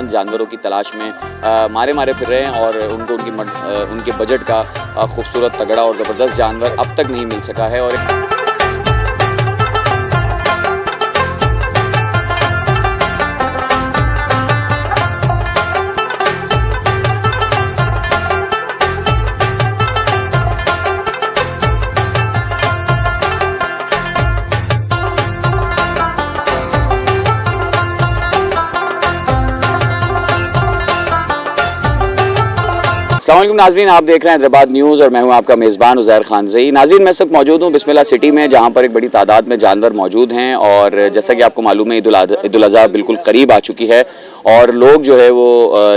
मनपसंद जानवरों की तलाश में मारे फिर रहे हैं और उनके बजट का खूबसूरत, तगड़ा और ज़बरदस्त जानवर अब तक नहीं मिल सका है। और अस्सलाम वालेकुम नाज़रीन, आप देख रहे हैं हैदराबाद न्यूज़ और मैं हूं आपका मेज़बान उज़ैर खानज़ई। नाज़रीन, मैं इस वक्त मौजूद हूं बिस्मिल्लाह सिटी में, जहां पर एक बड़ी तादाद में जानवर मौजूद हैं और जैसा कि आपको मालूम है ईद उल अज़हा बिल्कुल करीब आ चुकी है और लोग जो है वो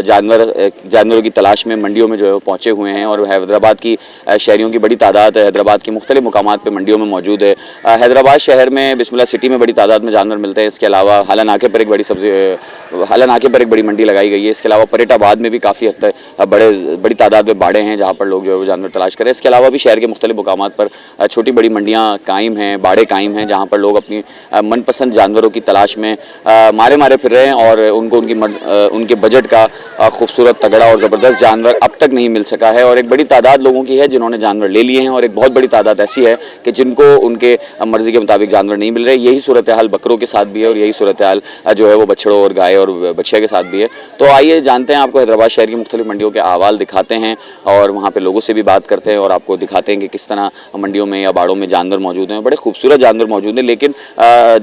जानवरों की तलाश में मंडियों में जो है वो पहुँचे हुए हैं और हैदराबाद की शहरियों की बड़ी तादाद हैदराबाद की मुख्तलिफ मुकामात पर मंडियों में मौजूद है। हैदराबाद शहर में बिस्मिल्लाह सिटी में बड़ी तादाद में जानवर मिलते हैं। इसके अलावा हाला नाके पर एक बड़ी मंडी लगाई गई है। इसके अलावा परेटाबाद में भी काफ़ी हद तक बड़ी तादाद में बाड़े हैं जहाँ पर लोग जो है वो जानवर तलाश करें। इसके अलावा भी शहर के मुख्तलिफ मुकामात पर छोटी बड़ी मंडियाँ कायम हैं, बाड़े कायम हैं, जहाँ पर लोग अपनी मनपसंद जानवरों की तलाश में मारे फिर रहे हैं और उनके बजट का खूबसूरत, तगड़ा और ज़बरदस्त जानवर अब तक नहीं मिल सका है। और एक बड़ी तादाद लोगों की है जिन्होंने जानवर ले लिए हैं और एक बहुत बड़ी तादाद ऐसी है कि जिनको उनके मर्ज़ी के मुताबिक जानवर नहीं मिल रहे। यही सूरत हाल बकरों के साथ भी है और यही सूरत हाल जो है वो बछड़ों और गाय और बछिया के साथ भी है। तो आइए जानते हैं, आपको हैदराबाद शहर की मुख्तलिफ मंडियों के अहवाल दिखाते हैं और वहाँ पे लोगों से भी बात करते हैं और आपको दिखाते हैं कि किस तरह मंडियों में या बाड़ों में जानवर मौजूद हैं। बड़े खूबसूरत जानवर मौजूद हैं, लेकिन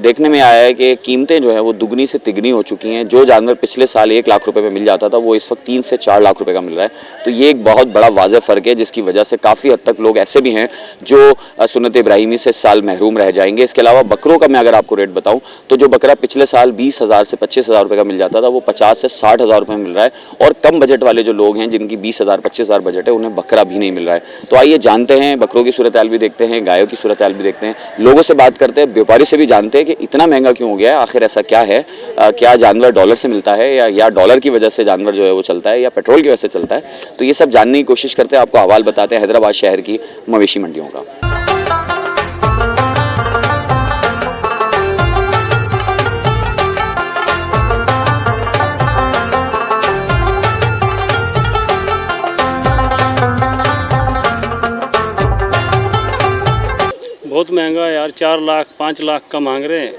देखने में आया है कि कीमतें जो है वो दुगनी से तिगनी हो चुकी हैं। जो जानवर पिछले साल 1 लाख रुपए में मिल जाता था वो इस वक्त 3 से 4 लाख रुपए का मिल रहा है। तो ये एक बहुत बड़ा वाज़ेह फ़र्क है, जिसकी वजह से काफ़ी हद तक लोग ऐसे भी हैं जो सुन्नत इब्राहिमी से इस साल महरूम रह जाएंगे। इसके अलावा बकरों का मैं अगर आपको रेट बताऊँ तो जो बकरा पिछले साल 20,000 से 25,000 रुपये का मिल जाता था वो 50 से 60,000 रुपये में मिल रहा है। और कम बजट वाले जो लोग हैं जिनकी 20,000 25,000 बजट है उन्हें बकरा भी नहीं मिल रहा है। तो आइए जानते हैं, बकरों की सूरत हाल भी देखते हैं, गायों की सूरत हाल भी देखते हैं, लोगों से बात करते हैं, व्यापारी से भी जानते हैं कि इतना महंगा क्यों हो गया है, आखिर ऐसा क्या है, क्या जानवर डॉलर से मिलता है या डॉलर की वजह से जानवर जो है वो चलता है या पेट्रोल की वजह से चलता है। तो ये सब जानने की कोशिश करते हैं, आपको अहवाल बताते हैं हैदराबाद शहर की मवेशी मंडियों का। बहुत महंगा है यार, 4 लाख 5 लाख का मांग रहे हैं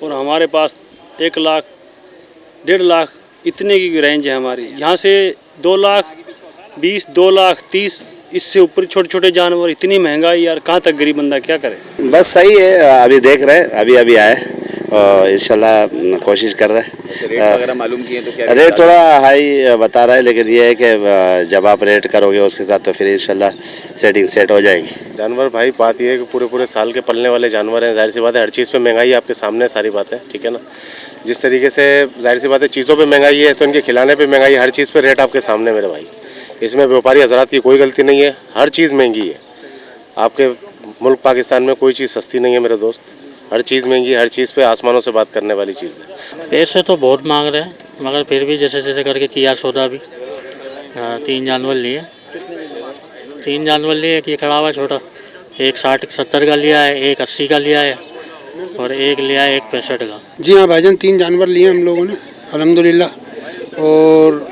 और हमारे पास 1 लाख 1.5 लाख इतने की रेंज है हमारी। यहाँ से 2 लाख 20 2 लाख 30 इससे ऊपर छोटे छोटे जानवर। इतनी महंगाई यार, कहाँ तक गरीब बंदा क्या करे। बस सही है, अभी देख रहे हैं, अभी आए और इंशाल्लाह कोशिश कर रहे हैं। रेट वगैरह मालूम किए तो क्या रेट थोड़ा हाई बता रहा है, लेकिन ये है कि जब आप रेट करोगे उसके साथ तो फिर इंशाल्लाह सेट हो जाएगी। जानवर भाई बात ये है कि पूरे साल के पलने वाले जानवर हैं। जाहिर सी बात है हर चीज़ पे महंगाई आपके सामने सारी बातें, ठीक है ना। जिस तरीके से जाहिर सी बात है चीज़ों पे महंगाई है तो इनके खिलाने पे महंगाई, हर चीज़ पे रेट आपके सामने मेरे भाई। इसमें व्यापारी हजरात की कोई गलती नहीं है, हर चीज़ महंगी है। आपके मुल्क पाकिस्तान में कोई चीज़ सस्ती नहीं है मेरे दोस्त, हर चीज़ महंगी, हर चीज़ पे आसमानों से बात करने वाली चीज़ है। पैसे तो बहुत मांग रहे हैं मगर फिर भी जैसे करके किया सौदा भी। 3 जानवर लिए, 3 जानवर लिए, एक ये खड़ा हुआ छोटा, एक 60-70 का लिया है, एक 80 का लिया है और एक लिया है 65 का। जी हाँ भाईजान, 3 जानवर लिए हम लोगों ने अल्हम्दुलिल्लाह। और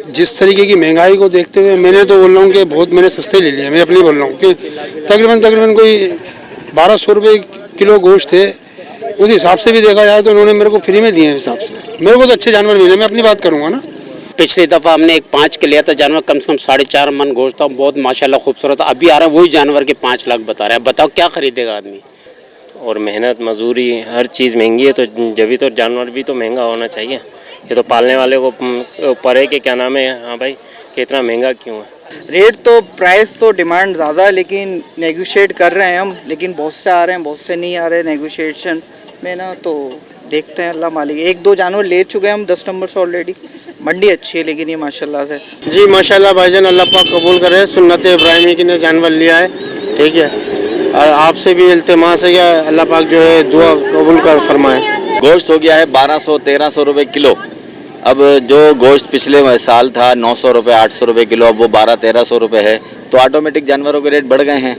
जिस तरीके की महंगाई को देखते हुए मैंने तो बोल रहा हूँ कि बहुत मैंने सस्ते ले लिए। मैं अपनी बोल रहा हूँ कि तकरीबन कोई 1200 रुपये किलो गोश्त है। उस हिसाब से भी देखा जाए तो उन्होंने मेरे को फ्री में दिए हिसाब से। मेरे को तो अच्छे जानवर मिले, मैं अपनी बात करूँगा ना। पिछली दफ़ा हमने एक 5 के लिया था जानवर, कम से कम 4.5 मन गोश्त था, बहुत माशाल्लाह खूबसूरत। अभी आ रहा है वही जानवर के 5 लाख बता रहे हैं। बताओ क्या खरीदेगा आदमी। और मेहनत मजदूरी हर चीज़ महंगी है, तो जब तो जानवर भी तो महंगा होना चाहिए। ये तो पालने वाले को ऊपर है कि क्या नाम है, हाँ भाई कि इतना महंगा क्यों है। रेट तो प्राइस तो डिमांड ज़्यादा है, लेकिन नेगोशिएट कर रहे हैं हम, लेकिन बहुत से आ रहे हैं, बहुत से नहीं आ रहे नेगोशिएशन में ना। तो देखते हैं, अल्लाह मालिक। 1-2 जानवर ले चुके हैं हम 10 नंबर से ऑलरेडी। मंडी अच्छी है लेकिन ये माशाल्लाह से। जी माशाल्लाह भाईजान, अल्लाह पाक कबूल करे। सुन्नत इब्राहिमी की ने जानवर लिया है, ठीक है। और आपसे भी इल्तिमास है कि अल्लाह पाक जो है दुआ कबूल कर फरमाए। गोश्त हो गया है 1200-1300 रुपये किलो। अब जो गोश्त पिछले साल था 900 रुपये 800 रुपये किलो, अब वो 1200-1300 रुपये है। तो ऑटोमेटिक जानवरों के रेट बढ़ गए हैं।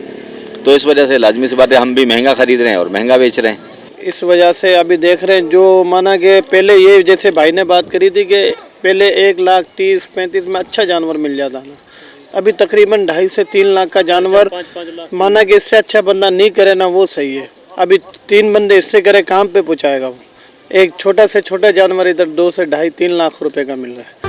तो इस वजह से लाजमी सी बात है हम भी महंगा ख़रीद रहे हैं और महंगा बेच रहे हैं। इस वजह से अभी देख रहे हैं जो माना कि पहले ये जैसे भाई ने बात करी थी कि पहले 1,30,35 में अच्छा जानवर मिल जाता ना, अभी तकरीबन 2.5 से 3 लाख का जानवर माना कि इससे अच्छा बंदा नहीं करे ना वो सही है। अभी 3 बंदे इससे करे काम पे पहुँचाएगा वो। एक छोटा से छोटा जानवर इधर 2 से 2.5-3 लाख रुपए का मिल रहा है।